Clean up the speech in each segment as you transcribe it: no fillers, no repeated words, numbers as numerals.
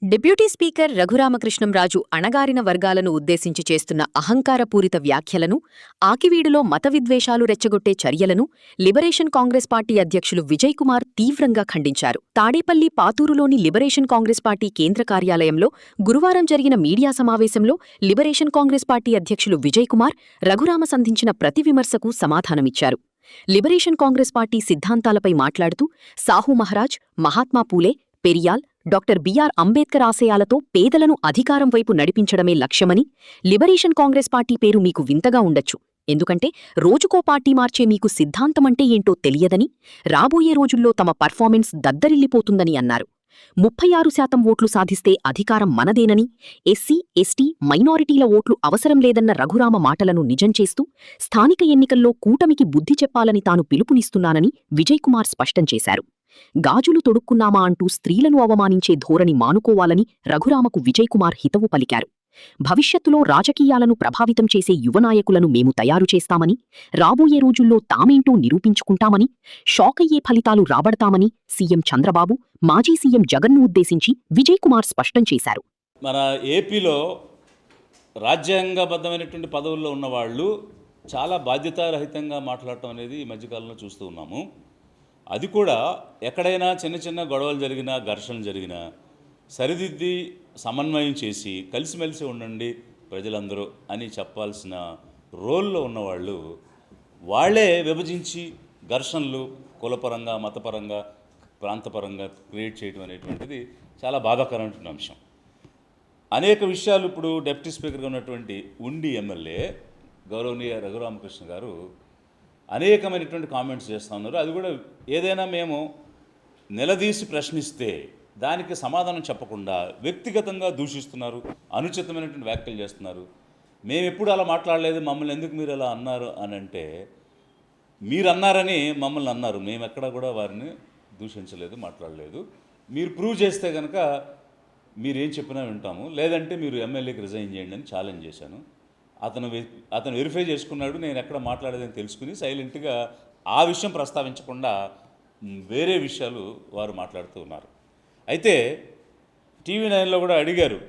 Deputy speaker Raghurama Krishnam Raju అణగారిన వర్గాలను ఉద్దేశించి చేస్తున్న అహంకారపూరిత వ్యాఖ్యలను, ఆకివీడులో మత విద్వేషాలు రెచ్చగొట్టే చర్యలను లిబరేషన్ కాంగ్రెస్ పార్టీ అధ్యక్షులు విజయ్ కుమార్ తీవ్రంగా ఖండించారు. తాడేపల్లి పాతూరులోని లిబరేషన్ కాంగ్రెస్ పార్టీ కేంద్ర కార్యాలయంలో గురువారం జరిగిన మీడియా సమావేశంలో లిబరేషన్ కాంగ్రెస్ పార్టీ అధ్యక్షులు విజయ్ కుమార్ రఘురామ సంధించిన ప్రతి విమర్శకు సమాధానమిచ్చారు. లిబరేషన్ కాంగ్రెస్ పార్టీ సిద్ధాంతాలపై మాట్లాడుతూ సాహు మహారాజ్, మహాత్మా పూలే, పెరియాల్, డాక్టర్ బిఆర్ అంబేద్కర్ ఆశయాలతో పేదలను అధికారం వైపు నడిపించడమే లక్ష్యమని, లిబరేషన్ కాంగ్రెస్ పార్టీ పేరు మీకు వింతగా ఉండొచ్చు, ఎందుకంటే రోజుకో పార్టీ మార్చే మీకు సిద్ధాంతమంటే ఏంటో తెలియదని, రాబోయే రోజుల్లో తమ పర్ఫార్మెన్స్ దద్దరిల్లిపోతుందని అన్నారు. 36% ఓట్లు సాధిస్తే అధికారం మనదేనని, ఎస్సీ, ఎస్టీ, మైనారిటీల ఓట్లు అవసరం లేదన్న రఘురామ మాటలను నిజం చేస్తూ స్థానిక ఎన్నికల్లో కూటమికి బుద్ధి చెప్పాలని తాను పిలుపునిస్తున్నానని విజయ్ కుమార్ స్పష్టం చేశారు. గాజులు తొడుక్కున్నామా అంటూ స్త్రీలను అవమానించే ధోరణి మానుకోవాలని రఘురామకు విజయ్ కుమార్ హితవు పలికారు. భవిష్యత్తులో రాజకీయాలను ప్రభావితం చేసే యువనాయకులను మేము తయారు చేస్తామని, రాబోయే రోజుల్లో తామేంటో నిరూపించుకుంటామని, షాకయ్యే ఫలితాలు రాబడతామని సీఎం చంద్రబాబు, మాజీ సీఎం జగన్ను ఉద్దేశించి విజయ్ కుమార్ స్పష్టం చేశారు. మన ఏపీలో రాజ్యాంగబద్ధమైనటువంటి పదవుల్లో ఉన్నవాళ్ళు చాలా బాధ్యతారహితంగా మాట్లాడటం అనేది ఈ మధ్యకాలంలో చూస్తూ ఉన్నాము. అది కూడా ఎక్కడైనా చిన్న చిన్న గొడవలు జరిగినా, ఘర్షణలు జరిగినా సరిదిద్ది సమన్వయం చేసి కలిసిమెలిసి ఉండండి ప్రజలందరూ అని చెప్పాల్సిన రోల్లో ఉన్నవాళ్ళు వాళ్లే విభజించి ఘర్షణలు కులపరంగా, మతపరంగా, ప్రాంతపరంగా క్రియేట్ చేయడం అనేటువంటిది చాలా బాధాకరమైన అంశం. అనేక విషయాలు ఇప్పుడు డిప్యూటీ స్పీకర్గా ఉన్నటువంటి ఉండి ఎమ్మెల్యే గౌరవనీయ రఘురామకృష్ణ గారు అనేకమైనటువంటి కామెంట్స్ చేస్తూ ఉన్నారు. అది కూడా ఏదైనా మేము నిలదీసి ప్రశ్నిస్తే దానికి సమాధానం చెప్పకుండా వ్యక్తిగతంగా దూషిస్తున్నారు, అనుచితమైనటువంటి వ్యాఖ్యలు చేస్తున్నారు. మేము ఎప్పుడు అలా మాట్లాడలేదు, మమ్మల్ని ఎందుకు మీరు అలా అన్నారు అని అంటే, మీరు అన్నారని మమ్మల్ని అన్నారు, మేము ఎక్కడా కూడా వారిని దూషించలేదు, మాట్లాడలేదు. మీరు ప్రూవ్ చేస్తే కనుక మీరేం చెప్పినా వింటాము, లేదంటే మీరు ఎమ్మెల్యేకి రిజైన్ చేయండి అని ఛాలెంజ్ చేశాను. అతను వెరిఫై చేసుకున్నాడు, నేను ఎక్కడ మాట్లాడేదని తెలుసుకుని సైలెంట్గా ఆ విషయం ప్రస్తావించకుండా వేరే విషయాలు వారు మాట్లాడుతూ ఉన్నారు. అయితే TV9లో కూడా అడిగారు,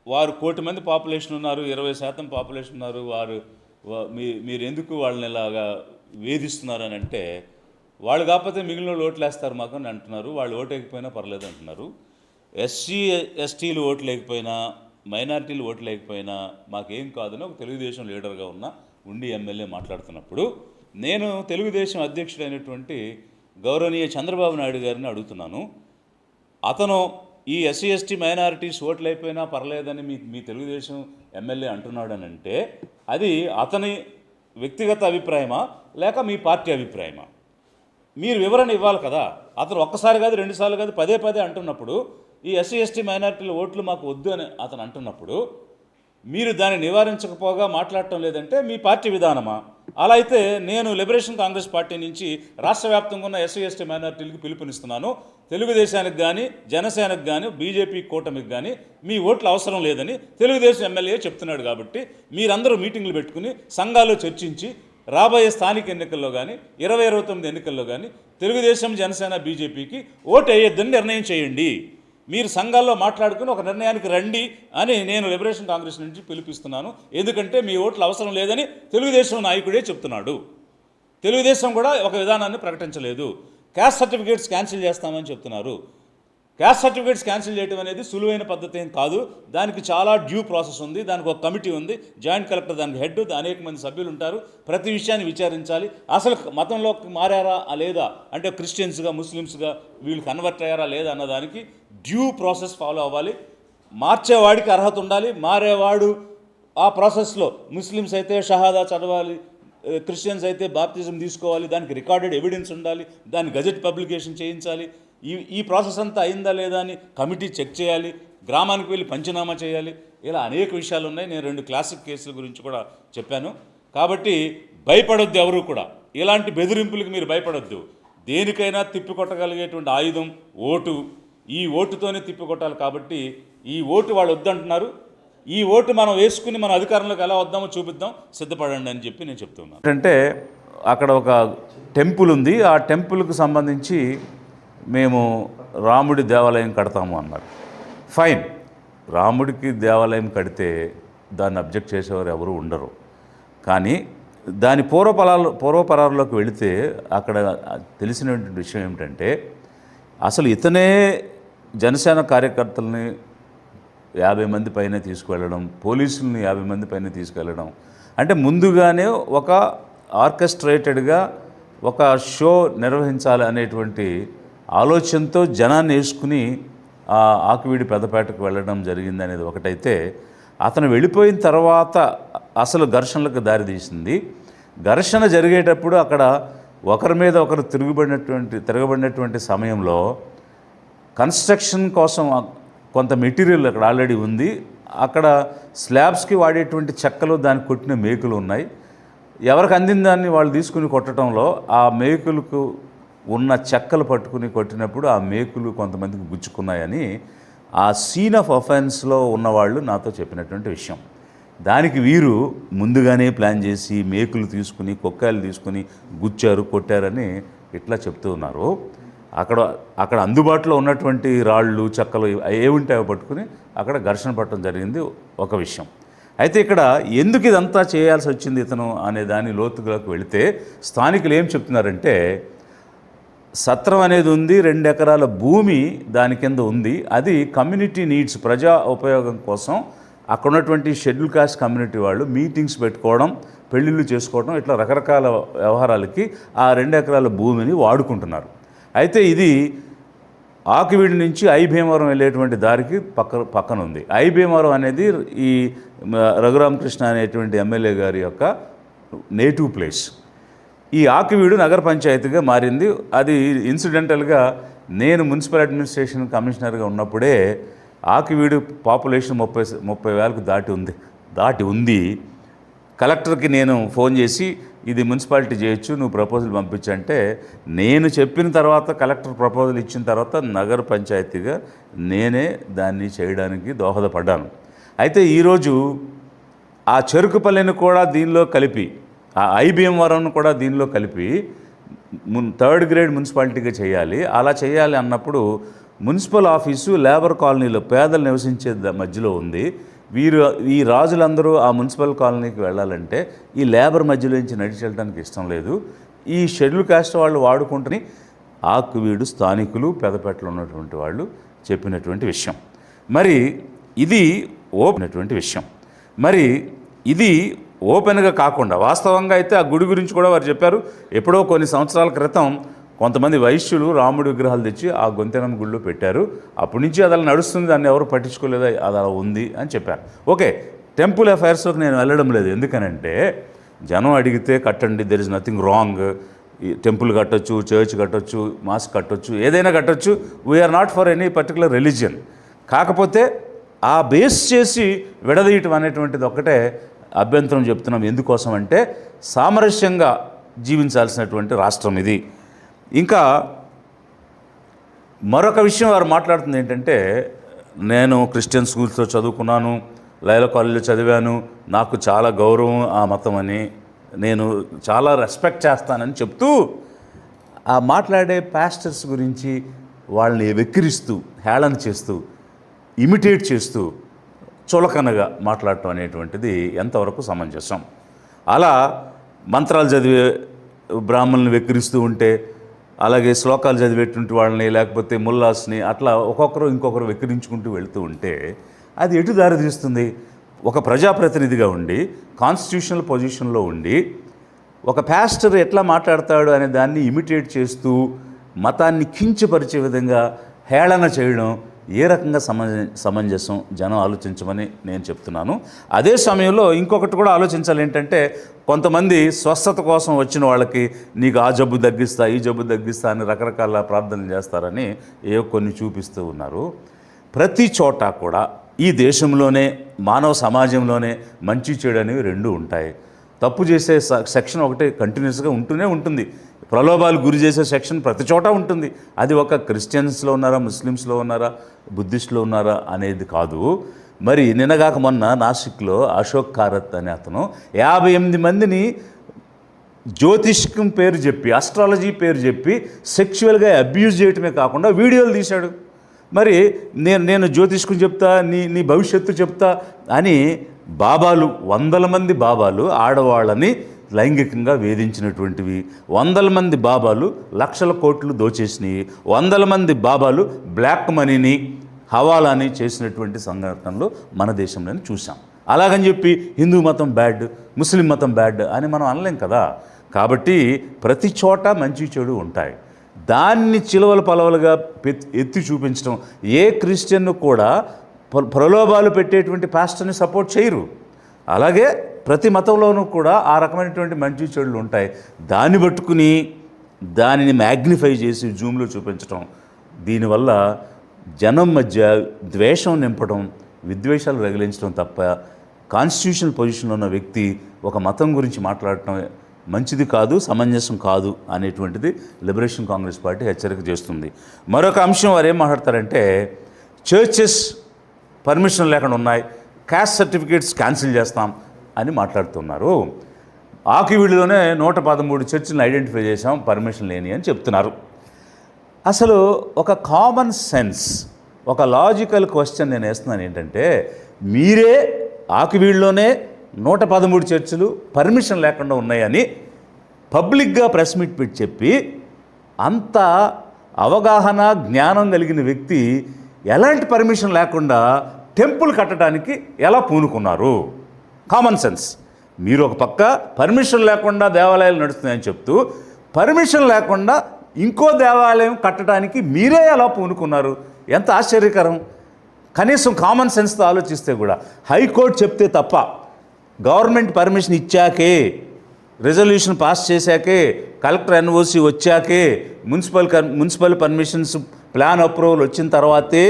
వారు 1 కోటి మంది పాపులేషన్ ఉన్నారు, 20% పాపులేషన్ ఉన్నారు, మీరు ఎందుకు వాళ్ళని ఇలాగా వేధిస్తున్నారు అని అంటే, వాళ్ళు కాకపోతే మిగిలిన వాళ్ళు ఓట్లు వేస్తారు మాకు అని అంటున్నారు. వాళ్ళు ఓటు వేయకపోయినా పర్లేదు అంటున్నారు. ఎస్సీ ఎస్టీలు ఓట్లు లేకపోయినా, మైనారిటీలు ఓట్లు లేకపోయినా మాకేం కాదని ఒక తెలుగుదేశం లీడర్గా ఉన్న ఉండి ఎమ్మెల్యే మాట్లాడుతున్నప్పుడు నేను తెలుగుదేశం అధ్యక్షుడైనటువంటి గౌరవనీయ చంద్రబాబు నాయుడు గారిని అడుగుతున్నాను. అతను ఈ ఎస్సీ ఎస్టీ మైనారిటీస్ ఓట్లు అయిపోయినా పర్లేదని మీ తెలుగుదేశం ఎమ్మెల్యే అంటున్నాడనంటే అది అతని వ్యక్తిగత అభిప్రాయమా లేక మీ పార్టీ అభిప్రాయమా? మీరు వివరణ ఇవ్వాలి కదా. అతను ఒక్కసారి కాదు, 2 సార్లు కాదు, పదే పదే అంటున్నప్పుడు ఈ ఎస్సీ ఎస్టీ మైనారిటీల ఓట్లు మాకు వద్దు అని అతను అంటున్నప్పుడు మీరు దాన్ని నివారించకపోగా మాట్లాడటం లేదంటే మీ పార్టీ విధానమా? అలా అయితే నేను లిబరేషన్ కాంగ్రెస్ పార్టీ నుంచి రాష్ట్ర వ్యాప్తంగా ఉన్న ఎస్సీ ఎస్టీ మైనారిటీలకు పిలుపునిస్తున్నాను. తెలుగుదేశానికి కానీ, జనసేనకు కానీ, బీజేపీ కూటమికి కానీ మీ ఓట్లు అవసరం లేదని తెలుగుదేశం ఎమ్మెల్యే చెప్తున్నాడు. కాబట్టి మీరందరూ మీటింగ్లు పెట్టుకుని సంఘాల్లో చర్చించి రాబోయే స్థానిక ఎన్నికల్లో కానీ, 2029 ఎన్నికల్లో కానీ తెలుగుదేశం, జనసేన, బీజేపీకి ఓటు వేయొద్దని నిర్ణయం చేయండి. మీరు సంఘాల్లో మాట్లాడుకుని ఒక నిర్ణయానికి రండి అని నేను లిబరేషన్ కాంగ్రెస్ నుంచి పిలుపిస్తున్నాను. ఎందుకంటే మీ ఓట్లు అవసరం లేదని తెలుగుదేశం నాయకుడే చెప్తున్నాడు. తెలుగుదేశం కూడా ఒక విధానాన్ని ప్రకటించలేదు. క్యాస్ట్ సర్టిఫికేట్స్ క్యాన్సిల్ చేస్తామని చెప్తున్నారు. క్యాస్ట్ సర్టిఫికేట్స్ క్యాన్సిల్ చేయడం అనేది సులువైన పద్ధతి ఏం కాదు. దానికి చాలా డ్యూ ప్రాసెస్ ఉంది. దానికి ఒక కమిటీ ఉంది, జాయింట్ కలెక్టర్ దానికి హెడ్, అనేక మంది సభ్యులు ఉంటారు. ప్రతి విషయాన్ని విచారించాలి. అసలు మతంలోకి మారారా లేదా అంటే క్రిస్టియన్స్గా, ముస్లిమ్స్గా వీళ్ళు కన్వర్ట్ అయ్యారా లేదా అన్నదానికి డ్యూ ప్రాసెస్ ఫాలో అవ్వాలి. మార్చేవాడికి అర్హత ఉండాలి, మారేవాడు ఆ ప్రాసెస్లో ముస్లిమ్స్ అయితే షహాదా చదవాలి, క్రిస్టియన్స్ అయితే బాప్తిజం తీసుకోవాలి, దానికి రికార్డెడ్ ఎవిడెన్స్ ఉండాలి, దాన్ని గజెట్ పబ్లికేషన్ చేయించాలి. ఈ ప్రాసెస్ అంతా అయిందా లేదా అని కమిటీ చెక్ చేయాలి, గ్రామానికి వెళ్ళి పంచనామా చేయాలి. ఇలా అనేక విషయాలు ఉన్నాయి. నేను 2 క్లాసిక్ కేసుల గురించి కూడా చెప్పాను. కాబట్టి భయపడొద్దు, ఎవరు కూడా ఇలాంటి బెదిరింపులకు మీరు భయపడొద్దు. దేనికైనా తిప్పికొట్టగలిగేటువంటి ఆయుధం ఓటు. ఈ ఓటుతోనే తిప్పికొట్టాలి. కాబట్టి ఈ ఓటు వాళ్ళు వద్దంటున్నారు. ఈ ఓటు మనం వేసుకుని మన అధికారంలోకి ఎలా వద్దామో చూపిద్దాం, సిద్ధపడండి అని చెప్పి నేను చెప్తున్నాను. అంటే అక్కడ ఒక టెంపుల్ ఉంది, ఆ టెంపుల్కి సంబంధించి మేము రాముడి దేవాలయం కడతాము అన్నారు. ఫైన్, రాముడికి దేవాలయం కడితే దాన్ని అబ్జెక్ట్ చేసేవారు ఎవరు ఉండరు. కానీ దాని పూర్వపరాల్లోకి వెళితే అక్కడ తెలిసినటువంటి విషయం ఏమిటంటే, అసలు ఇతనే జనసేన కార్యకర్తల్ని 50 మంది పైన తీసుకువెళ్ళడం, పోలీసుల్ని 50 మంది పైన తీసుకెళ్ళడం, అంటే ముందుగానే ఒక ఆర్కెస్ట్రేటెడ్గా ఒక షో నిర్వహించాలి అనేటువంటి ఆలోచనతో జనాన్ని వేసుకుని ఆ ఆకివీడి పెద్దపేటకు వెళ్ళడం జరిగింది అనేది ఒకటైతే, అతను వెళ్ళిపోయిన తర్వాత అసలు ఘర్షణలకు దారితీసింది. ఘర్షణ జరిగేటప్పుడు అక్కడ ఒకరి మీద ఒకరు తిరగబడినటువంటి సమయంలో కన్స్ట్రక్షన్ కోసం కొంత మెటీరియల్ అక్కడ ఆల్రెడీ ఉంది. అక్కడ స్లాబ్స్కి వాడేటువంటి చెక్కలు, దానికి కొట్టిన మేకులు ఉన్నాయి. ఎవరికి అందిన దాన్ని వాళ్ళు తీసుకుని కొట్టడంలో ఆ మేకులకు ఉన్న చెక్కలు పట్టుకుని కొట్టినప్పుడు ఆ మేకులు కొంతమందికి గుచ్చుకున్నాయని ఆ సీన్ ఆఫ్ అఫెన్స్లో ఉన్నవాళ్ళు నాతో చెప్పినటువంటి విషయం. దానికి వీరు ముందుగానే ప్లాన్ చేసి మేకులు తీసుకుని, కొక్కాయలు తీసుకుని గుచ్చారు, కొట్టారని ఇట్లా చెప్తూ ఉన్నారు. అక్కడ అందుబాటులో ఉన్నటువంటి రాళ్ళు, చెక్కలు ఏముంటే అవి పట్టుకుని అక్కడ ఘర్షణ పట్టడం జరిగింది ఒక విషయం. అయితే ఇక్కడ ఎందుకు ఇదంతా చేయాల్సి వచ్చింది ఇతను అనే దాని లోతులోకి వెళితే స్థానికులు ఏం చెప్తున్నారంటే, సత్రం అనేది ఉంది, 2 ఎకరాల భూమి దాని కింద ఉంది. అది కమ్యూనిటీ నీడ్స్, ప్రజా ఉపయోగం కోసం అక్కడ ఉన్నటువంటి షెడ్యూల్ కాస్ట్ కమ్యూనిటీ వాళ్ళు మీటింగ్స్ పెట్టుకోవడం, పెళ్ళిళ్ళు చేసుకోవడం, ఇట్లా రకరకాల వ్యవహారాలకి ఆ 2 ఎకరాల భూమిని వాడుకుంటున్నారు. అయితే ఇది ఆకివీడి నుంచి ఐ భీమవరం వెళ్ళేటువంటి దారికి పక్కన ఉంది. ఐ భీమవరం అనేది ఈ రఘురామకృష్ణ అనేటువంటి ఎమ్మెల్యే గారి యొక్క నేటివ్ ప్లేస్. ఈ ఆకివీడు నగర పంచాయతీగా మారింది. అది ఇన్సిడెంటల్గా నేను మున్సిపల్ అడ్మినిస్ట్రేషన్ కమిషనర్గా ఉన్నప్పుడే ఆకివీడు పాపులేషన్ 30,000కు దాటి ఉంది. కలెక్టర్కి నేను ఫోన్ చేసి ఇది మున్సిపాలిటీ చేయొచ్చు, నువ్వు ప్రపోజల్ పంపించంటే, నేను చెప్పిన తర్వాత కలెక్టర్ ప్రపోజల్ ఇచ్చిన తర్వాత నగర పంచాయతీగా నేనే దాన్ని చేయడానికి దోహదపడ్డాను. అయితే ఈరోజు ఆ చెరుకుపల్లిని కూడా దీనిలో కలిపి, ఆ ఐబీఎంవరం కూడా దీనిలో కలిపి 3rd గ్రేడ్ మున్సిపాలిటీగా చేయాలి. అలా చేయాలి అన్నప్పుడు మున్సిపల్ ఆఫీసు లేబర్ కాలనీలో పేదలు నివసించే మధ్యలో ఉంది. ఈ రాజులందరూ ఆ మున్సిపల్ కాలనీకి వెళ్ళాలంటే ఈ లేబర్ మధ్యలో నుంచి నడిచి వెళ్ళడానికి ఇష్టం లేదు. ఈ షెడ్యూల్ కాస్ట్ వాళ్ళు వాడుకుంటుని ఆకివీడు స్థానికులు, పెదపేటలో ఉన్నటువంటి వాళ్ళు చెప్పినటువంటి విషయం. మరి ఇది ఓపెన్గా కాకుండా వాస్తవంగా అయితే ఆ గుడి గురించి కూడా వారు చెప్పారు. ఎప్పుడో కొన్ని సంవత్సరాల క్రితం కొంతమంది వైశ్యులు రాముడి విగ్రహాలు తెచ్చి ఆ గొంతెనమ్మ గుడిలో పెట్టారు. అప్పటి నుంచి అది అలా నడుస్తుంది, దాన్ని ఎవరు పట్టించుకోలేదా, అది అలా ఉంది అని చెప్పారు. ఓకే, టెంపుల్ అఫైర్స్లోకి నేను వెళ్ళడం లేదు. ఎందుకనంటే జనం అడిగితే కట్టండి, there is nothing wrong. Temple కట్టొచ్చు, చర్చ్ కట్టొచ్చు, మాస్క్ కట్టొచ్చు, ఏదైనా కట్టొచ్చు. We are not for any particular religion. కాకపోతే ఆ బేస్ చేసి విడదీయటం అనేటువంటిది ఒక్కటే అభ్యంతరం చెప్తున్నాం. ఎందుకోసం అంటే సామరస్యంగా జీవించాల్సినటువంటి రాష్ట్రం ఇది. ఇంకా మరొక విషయం వారు మాట్లాడుతుంది ఏంటంటే, నేను క్రిస్టియన్ స్కూల్స్లో చదువుకున్నాను, లైలా కాలేజీలో చదివాను, నాకు చాలా గౌరవం ఆ మతం అని, నేను చాలా రెస్పెక్ట్ చేస్తానని చెప్తూ ఆ మాట్లాడే పాస్టర్స్ గురించి వాళ్ళని వెక్కిరిస్తూ, హేళన చేస్తూ, ఇమిటేట్ చేస్తూ చులకనగా మాట్లాడటం అనేటువంటిది ఎంతవరకు సమంజసం? అలా మంత్రాలు చదివే బ్రాహ్మణులను వెక్కిరిస్తూ ఉంటే, అలాగే శ్లోకాలు చదివేటువంటి వాళ్ళని, లేకపోతే ముల్లాస్ని, అట్లా ఒక్కొక్కరు ఇంకొకరు వెక్కిరించుకుంటూ వెళుతూ ఉంటే అది ఎటు దారి తీస్తుంది? ఒక ప్రజాప్రతినిధిగా ఉండి, కాన్స్టిట్యూషనల్ పొజిషన్లో ఉండి, ఒక పాస్టర్ ఎట్లా మాట్లాడతాడు అనే దాన్ని ఇమిటేట్ చేస్తూ మతాన్ని కించపరిచే విధంగా హేళన చేయడం ఏ రకంగా సమంజసం? జనం ఆలోచించమని నేను చెప్తున్నాను. అదే సమయంలో ఇంకొకటి కూడా ఆలోచించాలి. ఏంటంటే, కొంతమంది స్వస్థత కోసం వచ్చిన వాళ్ళకి నీకు ఆ జబ్బు తగ్గిస్తా, ఈ జబ్బు తగ్గిస్తా అని రకరకాల ప్రార్థనలు చేస్తారని కొన్ని చూపిస్తూ ఉన్నారు. ప్రతి చోట కూడా ఈ దేశంలోనే, మానవ సమాజంలోనే మంచి చెడు అనేవి రెండు ఉంటాయి. తప్పు చేసే సెక్షన్ ఒకటి కంటిన్యూస్గా ఉంటూనే ఉంటుంది. ప్రలోభాలు గురి చేసే సెక్షన్ ప్రతి చోట ఉంటుంది. అది ఒక క్రిస్టియన్స్లో ఉన్నారా, ముస్లిమ్స్లో ఉన్నారా, బుద్ధిస్ట్లో ఉన్నారా అనేది కాదు. మరి నిన్నగాక మొన్న నాసిక్లో అశోక్ కారత్ అనే అతను 58 మందిని జ్యోతిష్కం పేరు చెప్పి, ఆస్ట్రాలజీ పేరు చెప్పి సెక్షువల్గా అబ్యూజ్ చేయటమే కాకుండా వీడియోలు తీశాడు. మరి నేను జ్యోతిష్కుని చెప్తా, నీ భవిష్యత్తు చెప్తా అని బాబాలు, వందల మంది బాబాలు ఆడవాళ్ళని లైంగికంగా వేధించినటువంటివి, వందల మంది బాబాలు లక్షల కోట్లు దోచేసినవి, వందల మంది బాబాలు బ్లాక్ మనీని హవాలాని చేసినటువంటి సంఘటనలు మన దేశంలోనే చూసాం. అలాగని చెప్పి హిందూ మతం బ్యాడ్, ముస్లిం మతం బ్యాడ్ అని మనం అనలేం కదా. కాబట్టి ప్రతి చోట మంచి చెడు ఉంటాయి. దాన్ని చిలవలు పలవలుగా ఎత్తి చూపించడం, ఏ క్రిస్టియన్ను కూడా ప్రలోభాలు పెట్టేటువంటి పాస్టర్ని సపోర్ట్ చేయరు. అలాగే ప్రతి మతంలోనూ కూడా ఆ రకమైనటువంటి మంచి చెడులు ఉంటాయి. దాన్ని పట్టుకుని దానిని మ్యాగ్నిఫై చేసి జూమ్లో చూపించడం, దీనివల్ల జనం మధ్య ద్వేషం నింపడం, విద్వేషాలు రగిలించడం తప్ప కాన్స్టిట్యూషనల్ పొజిషన్లో ఉన్న వ్యక్తి ఒక మతం గురించి మాట్లాడటం మంచిది కాదు, సమంజసం కాదు అనేటువంటిది లిబరేషన్ కాంగ్రెస్ పార్టీ హెచ్చరిక చేస్తుంది. మరొక అంశం వారు ఏం మాట్లాడతారంటే, చర్చెస్ పర్మిషన్ లేకుండా ఉన్నాయి, క్యాస్ట్ సర్టిఫికేట్స్ క్యాన్సిల్ చేస్తాం అని మాట్లాడుతున్నారు. ఆకివీడులోనే 113 చర్చిలను ఐడెంటిఫై చేసాం పర్మిషన్ లేని అని చెప్తున్నారు. అసలు ఒక కామన్ సెన్స్, ఒక లాజికల్ క్వశ్చన్ నేను వేస్తున్నాను ఏంటంటే, మీరే ఆకివీడులోనే 113 చర్చిలు పర్మిషన్ లేకుండా ఉన్నాయని పబ్లిక్గా ప్రెస్ మీట్ పెట్టి చెప్పి, అంత అవగాహన జ్ఞానం కలిగిన వ్యక్తి ఎలాంటి పర్మిషన్ లేకుండా టెంపుల్ కట్టడానికి ఎలా పూనుకున్నారు? Common sense. మీరు ఒక పక్క పర్మిషన్ లేకుండా దేవాలయాలు నడుస్తున్నాయని చెప్తూ, పర్మిషన్ లేకుండా ఇంకో దేవాలయం కట్టడానికి మీరే ఎలా పూనుకున్నారు? ఎంత ఆశ్చర్యకరం. కనీసం కామన్ సెన్స్తో ఆలోచిస్తే కూడా, హైకోర్టు చెప్తే తప్ప, గవర్నమెంట్ పర్మిషన్ ఇచ్చాకే, రెజల్యూషన్ పాస్ చేశాకే, కలెక్టర్ ఎన్ఓసి వచ్చాకే, మున్సిపల్ పర్మిషన్స్ ప్లాన్ అప్రూవల్ వచ్చిన తర్వాతే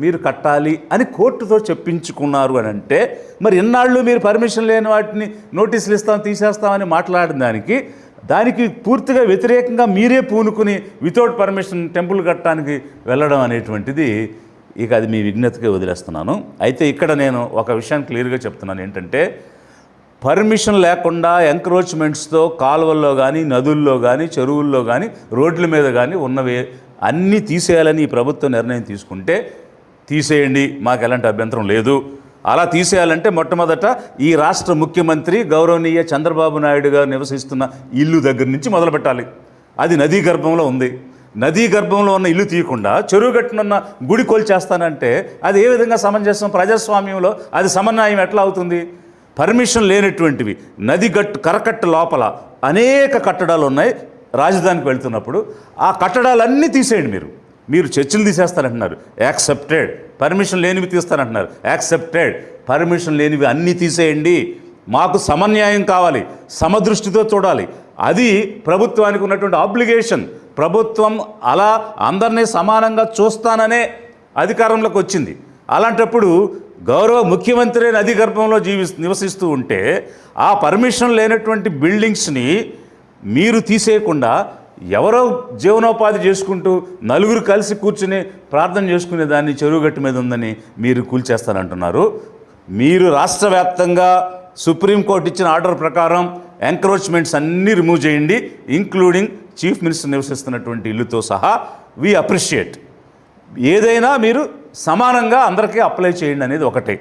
మీరు కట్టాలి అని కోర్టుతో చెప్పించుకున్నారు అని అంటే, మరి ఇన్నాళ్ళు మీరు పర్మిషన్ లేని వాటిని నోటీసులు ఇస్తాం, తీసేస్తామని మాట్లాడిన దానికి పూర్తిగా వ్యతిరేకంగా మీరే పూనుకుని వితౌట్ పర్మిషన్ టెంపుల్ కట్టడానికి వెళ్ళడం అనేటువంటిది, ఇక అది మీ విజ్ఞతకే వదిలేస్తున్నాను. అయితే ఇక్కడ నేను ఒక విషయాన్ని క్లియర్గా చెప్తున్నాను ఏంటంటే, పర్మిషన్ లేకుండా ఎంక్రోచ్మెంట్స్తో కాలువల్లో కానీ, నదుల్లో కానీ, చెరువుల్లో కానీ, రోడ్ల మీద కానీ ఉన్నవి అన్నీ తీసేయాలని ఈ ప్రభుత్వం నిర్ణయం తీసుకుంటే తీసేయండి, మాకు ఎలాంటి అభ్యంతరం లేదు. అలా తీసేయాలంటే మొట్టమొదట ఈ రాష్ట్ర ముఖ్యమంత్రి గౌరవనీయ చంద్రబాబు నాయుడు గారు నివసిస్తున్న ఇల్లు దగ్గర నుంచి మొదలుపెట్టాలి. అది నదీ గర్భంలో ఉంది. నదీ గర్భంలో ఉన్న ఇల్లు తీయకుండా చెరువు గట్టునున్న గుడి కూల్చేస్తానంటే అది ఏ విధంగా సమంజసం? ప్రజాస్వామ్యంలో అది సమన్వయం ఎట్లా అవుతుంది? పర్మిషన్ లేనటువంటివి నది కరకట్ట లోపల అనేక కట్టడాలు ఉన్నాయి. రాజధానికి వెళ్తున్నప్పుడు ఆ కట్టడాలన్నీ తీసేయండి. మీరు చర్చిలు తీసేస్తారంటున్నారు, యాక్సెప్టెడ్. పర్మిషన్ లేనివి తీస్తారంటున్నారు, యాక్సెప్టెడ్. పర్మిషన్ లేనివి అన్నీ తీసేయండి. మాకు సమన్యాయం కావాలి, సమదృష్టితో చూడాలి. అది ప్రభుత్వానికి ఉన్నటువంటి ఆబ్లిగేషన్. ప్రభుత్వం అలా అందరినీ సమానంగా చూస్తాననే అధికారంలోకి వచ్చింది. అలాంటప్పుడు గౌరవ ముఖ్యమంత్రి నది గర్భంలో నివసిస్తూ ఉంటే ఆ పర్మిషన్ లేనటువంటి బిల్డింగ్స్ని మీరు తీసేయకుండా ఎవరో జీవనోపాధి చేసుకుంటూ నలుగురు కలిసి కూర్చుని ప్రార్థన చేసుకునే దాన్ని చెరువుగట్టు మీద ఉందని మీరు కూల్చేస్తారంటున్నారు. మీరు రాష్ట్ర వ్యాప్తంగా సుప్రీంకోర్టు ఇచ్చిన ఆర్డర్ ప్రకారం ఎంక్రోచ్మెంట్స్ అన్నీ రిమూవ్ చేయండి, ఇంక్లూడింగ్ చీఫ్ మినిస్టర్ నివసిస్తున్నటువంటి ఇల్లుతో సహా. We appreciate. ఏదైనా మీరు సమానంగా అందరికీ అప్లై చేయండి అనేది ఒకటే.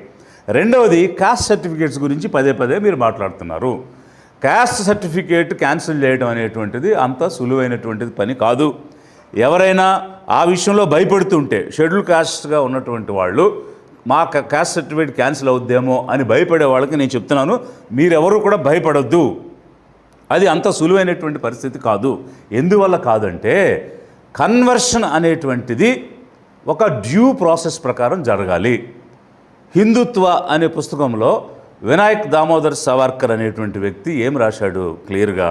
రెండవది, కాస్ట్ సర్టిఫికేట్స్ గురించి పదే పదే మీరు మాట్లాడుతున్నారు. కాస్ట్ సర్టిఫికేట్ క్యాన్సిల్ చేయడం అనేటువంటిది అంత సులువైనటువంటిది పని కాదు. ఎవరైనా ఆ విషయంలో భయపడుతుంటే, షెడ్యూల్ కాస్ట్గా ఉన్నటువంటి వాళ్ళు మా కాస్ట్ సర్టిఫికేట్ క్యాన్సిల్ అవుద్దేమో అని భయపడే వాళ్ళకి నేను చెప్తున్నాను, మీరెవరూ కూడా భయపడొద్దు. అది అంత సులువైనటువంటి పరిస్థితి కాదు. ఎందువల్ల కాదంటే, కన్వర్షన్ అనేటువంటిది ఒక డ్యూ ప్రాసెస్ ప్రకారం జరగాలి. హిందుత్వ అనే పుస్తకంలో వినాయక్ దామోదర్ సావర్కర్ అనేటువంటి వ్యక్తి ఏం రాశాడు క్లియర్గా,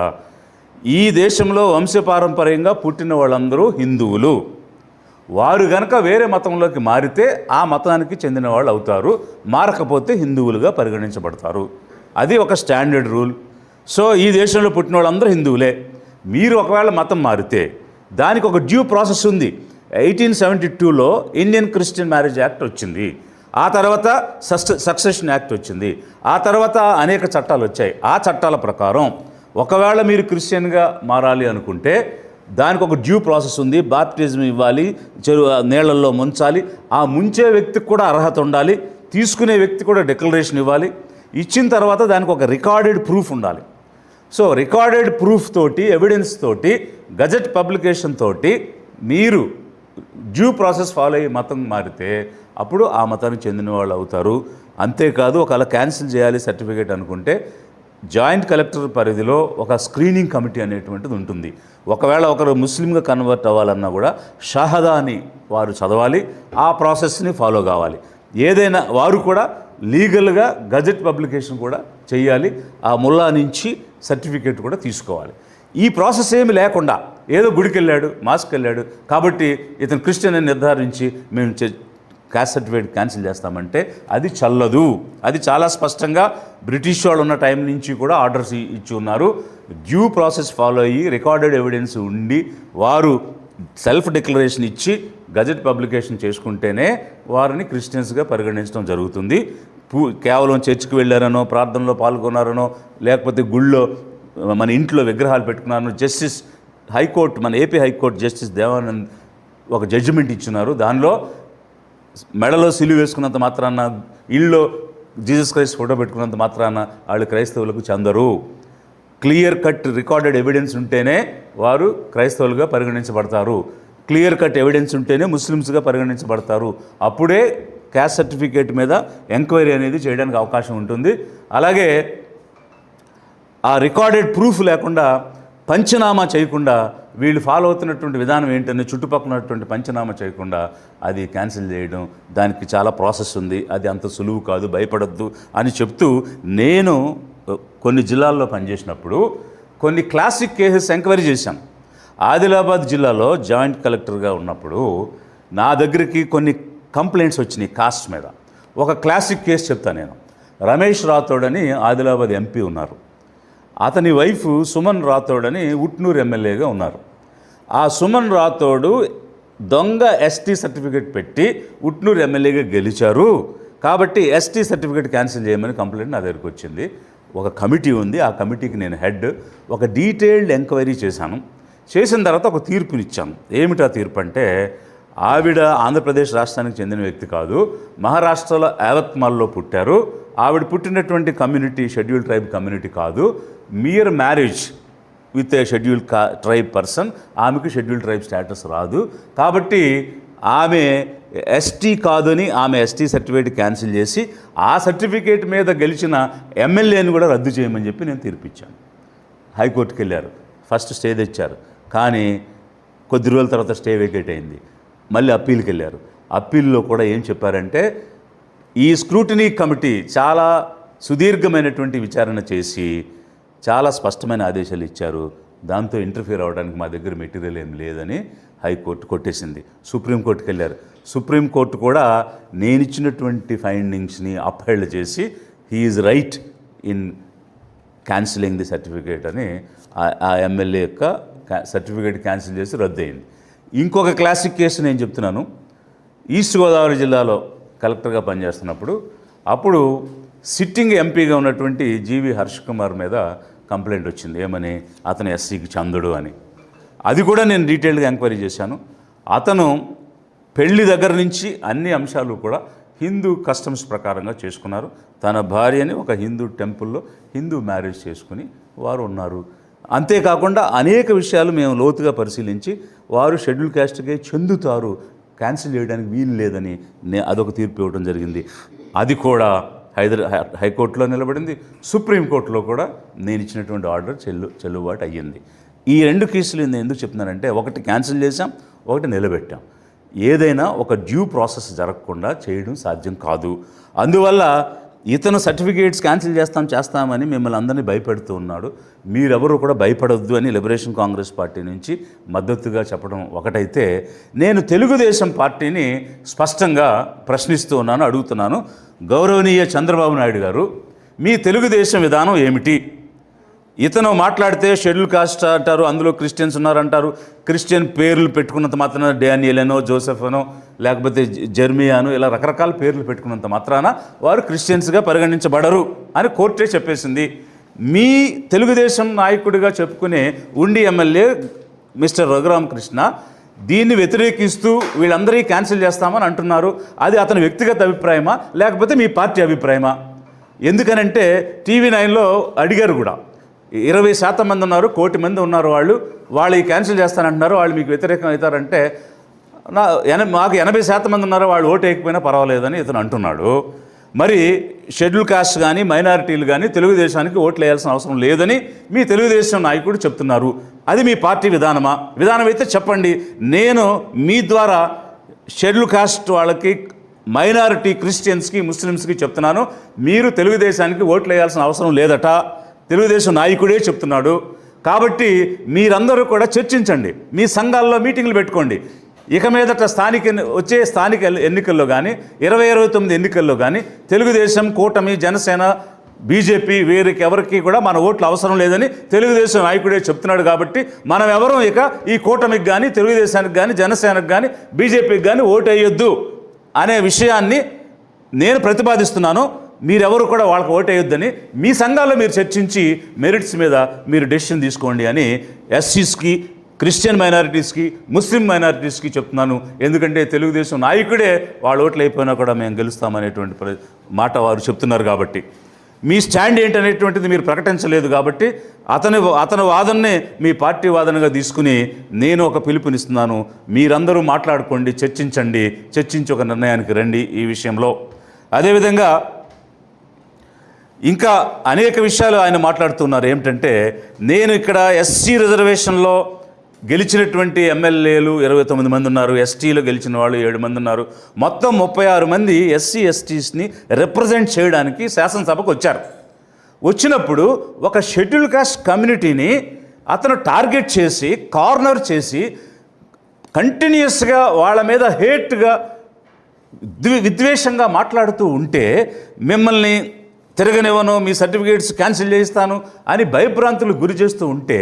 ఈ దేశంలో వంశపారంపర్యంగా పుట్టిన వాళ్ళందరూ హిందువులు. వారు గనక వేరే మతంలోకి మారితే ఆ మతానికి చెందిన వాళ్ళు అవుతారు, మారకపోతే హిందువులుగా పరిగణించబడతారు. అది ఒక స్టాండర్డ్ రూల్. సో ఈ దేశంలో పుట్టిన వాళ్ళందరూ హిందువులే. మీరు ఒకవేళ మతం మారితే దానికి ఒక డ్యూ ప్రాసెస్ ఉంది. 1872లో ఇండియన్ క్రిస్టియన్ మ్యారేజ్ యాక్ట్ వచ్చింది. ఆ తర్వాత సక్సెషన్ యాక్ట్ వచ్చింది. ఆ తర్వాత అనేక చట్టాలు వచ్చాయి. ఆ చట్టాల ప్రకారం ఒకవేళ మీరు క్రిస్టియన్గా మారాలి అనుకుంటే దానికి ఒక డ్యూ ప్రాసెస్ ఉంది. బాప్టిజం ఇవ్వాలి, నీళ్లలో ముంచాలి, ఆ ముంచే వ్యక్తికి కూడా అర్హత ఉండాలి, తీసుకునే వ్యక్తి కూడా డిక్లరేషన్ ఇవ్వాలి. ఇచ్చిన తర్వాత దానికి ఒక రికార్డెడ్ ప్రూఫ్ ఉండాలి. సో రికార్డెడ్ ప్రూఫ్ తోటి, ఎవిడెన్స్ తోటి, గజెట్ పబ్లికేషన్ తోటి మీరు డ్యూ ప్రాసెస్ ఫాలో అయ్యి మతం మారితే అప్పుడు ఆ మతానికి చెందిన వాళ్ళు అవుతారు. అంతేకాదు ఒకవేళ క్యాన్సిల్ చేయాలి సర్టిఫికేట్ అనుకుంటే జాయింట్ కలెక్టర్ పరిధిలో ఒక స్క్రీనింగ్ కమిటీ అనేటువంటిది ఉంటుంది. ఒకవేళ ఒకరు ముస్లింగా కన్వర్ట్ అవ్వాలన్నా కూడా షహదా అని వారు చదవాలి, ఆ ప్రాసెస్ని ఫాలో కావాలి. ఏదైనా వారు కూడా లీగల్గా గజెట్ పబ్లికేషన్ కూడా చేయాలి, ఆ ముల్లా నుంచి సర్టిఫికేట్ కూడా తీసుకోవాలి. ఈ ప్రాసెస్ ఏమి లేకుండా ఏదో గుడికి వెళ్ళాడు, మాస్కి వెళ్ళాడు కాబట్టి ఇతను క్రిస్టియన్ అని నిర్ధారించి మేము క్యాస్ట్ సర్టిఫికేట్ క్యాన్సిల్ చేస్తామంటే అది చల్లదు. అది చాలా స్పష్టంగా బ్రిటిష్ వాళ్ళు ఉన్న టైం నుంచి కూడా ఆర్డర్స్ ఇచ్చి ఉన్నారు. డ్యూ ప్రాసెస్ ఫాలో అయ్యి రికార్డెడ్ ఎవిడెన్స్ ఉండి వారు సెల్ఫ్ డిక్లరేషన్ ఇచ్చి గజెట్ పబ్లికేషన్ చేసుకుంటేనే వారిని క్రిస్టియన్స్గా పరిగణించడం జరుగుతుంది. కేవలం చర్చికి వెళ్ళారనో, ప్రార్థనలో పాల్గొన్నారనో, లేకపోతే గుళ్ళో మన ఇంట్లో విగ్రహాలు పెట్టుకున్నారనో జస్టిస్ హైకోర్టు, మన ఏపీ హైకోర్టు జస్టిస్ దేవానంద్ ఒక జడ్జిమెంట్ ఇచ్చున్నారు. దానిలో మెడలో సిలువ వేసుకున్నంత మాత్రాన, ఇళ్ళలో జీసస్ క్రైస్ట్ ఫోటో పెట్టుకున్నంత మాత్రాన వాళ్ళు క్రైస్తవులకు చెందరు. క్లియర్ కట్ రికార్డెడ్ ఎవిడెన్స్ ఉంటేనే వారు క్రైస్తవులుగా పరిగణించబడతారు. క్లియర్ కట్ ఎవిడెన్స్ ఉంటేనే ముస్లిమ్స్గా పరిగణించబడతారు. అప్పుడే క్యాస్ట్ సర్టిఫికేట్ మీద ఎంక్వైరీ అనేది చేయడానికి అవకాశం ఉంటుంది. అలాగే ఆ రికార్డెడ్ ప్రూఫ్ లేకుండా, పంచనామా చేయకుండా, వీళ్ళు ఫాలో అవుతున్నటువంటి విధానం ఏంటని చుట్టుపక్కల ఉన్నటువంటి పంచనామా చేయకుండా అది క్యాన్సిల్ చేయడం, దానికి చాలా ప్రాసెస్ ఉంది, అది అంత సులువు కాదు, భయపడద్దు అని చెప్తూ నేను కొన్ని జిల్లాల్లో పనిచేసినప్పుడు కొన్ని క్లాసిక్ కేసెస్ ఎంక్వైరీ చేశాను. ఆదిలాబాద్ జిల్లాలో జాయింట్ కలెక్టర్గా ఉన్నప్పుడు నా దగ్గరికి కొన్ని కంప్లైంట్స్ వచ్చినాయి కాస్ట్ మీద. ఒక క్లాసిక్ కేసు చెప్తాను నేను. రమేష్ రాథోడ్ అని ఆదిలాబాద్ ఎంపీ ఉన్నారు. అతని వైఫ్ సుమన్ రాథోడ్ అని ఉట్నూరు ఎమ్మెల్యేగా ఉన్నారు. ఆ సుమన్ రాథోడు దొంగ ఎస్టీ సర్టిఫికేట్ పెట్టి ఉట్నూరు ఎమ్మెల్యేగా గెలిచారు కాబట్టి ఎస్టీ సర్టిఫికేట్ క్యాన్సిల్ చేయమని కంప్లైంట్ నా దగ్గరికి వచ్చింది. ఒక కమిటీ ఉంది, ఆ కమిటీకి నేను హెడ్. ఒక డీటెయిల్డ్ ఎంక్వైరీ చేశాను. చేసిన తర్వాత ఒక తీర్పునిచ్చాను. ఏమిటా తీర్పు అంటే, ఆవిడ ఆంధ్రప్రదేశ్ రాష్ట్రానికి చెందిన వ్యక్తి కాదు, మహారాష్ట్రలో యావత్మాల్లో పుట్టారు. ఆవిడ పుట్టినటువంటి కమ్యూనిటీ షెడ్యూల్డ్ ట్రైబ్ కమ్యూనిటీ కాదు. Mere marriage with a scheduled tribe person, ఆమెకు షెడ్యూల్డ్ ట్రైబ్ స్టేటస్ రాదు. కాబట్టి ఆమె ఎస్టీ కాదని ఆమె ఎస్టీ సర్టిఫికేట్ క్యాన్సిల్ చేసి ఆ సర్టిఫికేట్ మీద గెలిచిన ఎమ్మెల్యేని కూడా రద్దు చేయమని చెప్పి నేను తీర్పిచ్చాను. హైకోర్టుకి వెళ్ళారు, ఫస్ట్ స్టే తెచ్చారు, కానీ కొద్ది రోజుల తర్వాత స్టే వేకేట్ అయింది. మళ్ళీ అప్పీల్కి వెళ్ళారు. అప్పీల్లో కూడా ఏం చెప్పారంటే, ఈ స్క్రూటినీ కమిటీ చాలా సుదీర్ఘమైనటువంటి విచారణ చేసి చాలా స్పష్టమైన ఆదేశాలు ఇచ్చారు, దాంతో ఇంటర్ఫియర్ అవ్వడానికి మా దగ్గర మెటీరియల్ ఏం లేదని హైకోర్టు కొట్టేసింది. సుప్రీంకోర్టుకి వెళ్ళారు. సుప్రీంకోర్టు కూడా నేను ఇచ్చినటువంటి ఫైండింగ్స్ని అప్హెల్డ్ చేసి he is right in cancelling the certificate అని ఆ ఎమ్మెల్యే యొక్క సర్టిఫికేట్ క్యాన్సిల్ చేసి రద్దు అయింది. ఇంకొక క్లాసిక్ కేసు నేను చెప్తున్నాను. ఈస్ట్ గోదావరి జిల్లాలో కలెక్టర్గా పనిచేస్తున్నప్పుడు అప్పుడు సిట్టింగ్ ఎంపీగా ఉన్నటువంటి జీవి హర్ష్ కుమార్ మీద కంప్లైంట్ వచ్చింది. ఏమని, అతను ఎస్సీకి చందుడు అని. అది కూడా నేను డీటెయిల్డ్గా ఎంక్వైరీ చేశాను. అతను పెళ్లి దగ్గర నుంచి అన్ని అంశాలు కూడా హిందూ కస్టమ్స్ ప్రకారంగా చేసుకున్నారు. తన భార్యని ఒక హిందూ టెంపుల్లో హిందూ మ్యారేజ్ చేసుకుని వారు ఉన్నారు. అంతేకాకుండా అనేక విషయాలు మేము లోతుగా పరిశీలించి వారు షెడ్యూల్ క్యాస్ట్కే చెందుతారు, క్యాన్సిల్ చేయడానికి వీలు లేదని అదొక తీర్పు ఇవ్వడం జరిగింది. అది కూడా హైకోర్టులో నిలబడింది. సుప్రీంకోర్టులో కూడా నేను ఇచ్చినటువంటి ఆర్డర్ చెల్లుబాటు అయ్యింది. ఈ రెండు కేసులు నేను ఎందుకు చెప్తున్నానంటే, ఒకటి క్యాన్సిల్ చేశాం, ఒకటి నిలబెట్టాం. ఏదైనా ఒక డ్యూ ప్రాసెస్ జరగకుండా చేయడం సాధ్యం కాదు. అందువల్ల ఇతను సర్టిఫికేట్స్ క్యాన్సిల్ చేస్తామని మిమ్మల్ని అందరినీ భయపెడుతూ ఉన్నాడు. మీరెవరూ కూడా భయపడొద్దు అని లిబరేషన్ కాంగ్రెస్ పార్టీ నుంచి మద్దతుగా చెప్పడం ఒకటైతే, నేను తెలుగుదేశం పార్టీని స్పష్టంగా ప్రశ్నిస్తూ ఉన్నాను, అడుగుతున్నాను. గౌరవనీయ చంద్రబాబు నాయుడు గారు, మీ తెలుగుదేశం విధానం ఏమిటి? ఇతను మాట్లాడితే షెడ్యూల్ కాస్ట్ అంటారు, అందులో క్రిస్టియన్స్ ఉన్నారంటారు. క్రిస్టియన్ పేర్లు పెట్టుకున్నంత మాత్రాన డానియల్ అనో, జోసెఫ్ అనో, లేకపోతే జెర్మియాను, ఇలా రకరకాల పేర్లు పెట్టుకున్నంత మాత్రాన వారు క్రిస్టియన్స్గా పరిగణించబడరు అని కోర్టే చెప్పేసింది. మీ తెలుగుదేశం నాయకుడిగా చెప్పుకునే ఉండి ఎమ్మెల్యే మిస్టర్ రఘురామకృష్ణ దీన్ని వ్యతిరేకిస్తూ వీళ్ళందరికీ క్యాన్సిల్ చేస్తామని అంటున్నారు. అది అతని వ్యక్తిగత అభిప్రాయమా లేకపోతే మీ పార్టీ అభిప్రాయమా? ఎందుకనంటే టీవీ9లో అడిగారు కూడా, 20% మంది ఉన్నారు, 1 కోటి మంది ఉన్నారు, వాళ్ళు ఈ క్యాన్సిల్ చేస్తానంటున్నారు, వాళ్ళు మీకు వ్యతిరేకం అవుతారంటే మాకు 80% మంది ఉన్నారు, వాళ్ళు ఓటు వేయకపోయినా పర్వాలేదని ఇతను అంటున్నాడు. మరి షెడ్యూల్ కాస్ట్ కానీ మైనారిటీలు కానీ తెలుగుదేశానికి ఓట్లు వేయాల్సిన అవసరం లేదని మీ తెలుగుదేశం నాయకుడు చెప్తున్నారు. అది మీ పార్టీ విధానమా? విధానం అయితే చెప్పండి. నేను మీ ద్వారా షెడ్యూల్ కాస్ట్ వాళ్ళకి, మైనారిటీ క్రిస్టియన్స్కి, ముస్లిమ్స్కి చెప్తున్నాను, మీరు తెలుగుదేశానికి ఓట్లు వేయాల్సిన అవసరం లేదట తెలుగుదేశం నాయకుడే చెప్తున్నాడు. కాబట్టి మీరందరూ కూడా చర్చించండి, మీ సంఘాల్లో మీటింగ్లు పెట్టుకోండి. ఇక మీదట వచ్చే స్థానిక ఎన్నికల్లో కానీ 2029 ఎన్నికల్లో కానీ తెలుగుదేశం, కూటమి, జనసేన, బీజేపీ వీరికి ఎవరికి కూడా మన ఓట్లు అవసరం లేదని తెలుగుదేశం నాయకుడే చెప్తున్నాడు. కాబట్టి మనం ఎవరూ ఇక ఈ కూటమికి కానీ, తెలుగుదేశానికి కానీ, జనసేనకు కానీ, బీజేపీకి కానీ ఓటు వేయొద్దు అనే విషయాన్ని నేను ప్రతిపాదిస్తున్నాను. మీరెవరు కూడా వాళ్ళకి ఓటు వేయొద్దని మీ సంఘాల్లో మీరు చర్చించి మెరిట్స్ మీద మీరు డెసిషన్ తీసుకోండి అని ఎస్సీస్కి, క్రిస్టియన్ మైనారిటీస్కి, ముస్లిం మైనారిటీస్కి చెప్తున్నాను. ఎందుకంటే తెలుగుదేశం నాయకుడే వాళ్ళ ఓట్లు అయిపోయినా కూడా మేము గెలుస్తామనేటువంటి మాట వారు చెప్తున్నారు. కాబట్టి మీ స్టాండ్ ఏంటనేటువంటిది మీరు ప్రకటించలేదు. కాబట్టి అతని వాదననే మీ పార్టీ వాదనగా తీసుకుని నేను ఒక పిలుపునిస్తున్నాను. మీరందరూ మాట్లాడుకోండి, చర్చించి ఒక నిర్ణయానికి రండి ఈ విషయంలో. అదేవిధంగా ఇంకా అనేక విషయాలు ఆయన మాట్లాడుతున్నారు. ఏమిటంటే నేను ఇక్కడ ఎస్సీ రిజర్వేషన్లో గెలిచినటువంటి ఎమ్మెల్యేలు 29 మంది ఉన్నారు, ఎస్టీలో గెలిచిన వాళ్ళు 7 మంది ఉన్నారు, మొత్తం 36 మంది ఎస్సీ ఎస్టీస్ని రిప్రజెంట్ చేయడానికి శాసనసభకు వచ్చారు. వచ్చినప్పుడు ఒక షెడ్యూల్ కాస్ట్ కమ్యూనిటీని అతను టార్గెట్ చేసి, కార్నర్ చేసి, కంటిన్యూస్గా వాళ్ళ మీద హేట్గా, విద్వేషంగా మాట్లాడుతూ ఉంటే, మిమ్మల్ని తిరగనివ్వను, మీ సర్టిఫికేట్స్ క్యాన్సిల్ చేయిస్తాను అని భయభ్రాంతులు గురి చేస్తూ ఉంటే,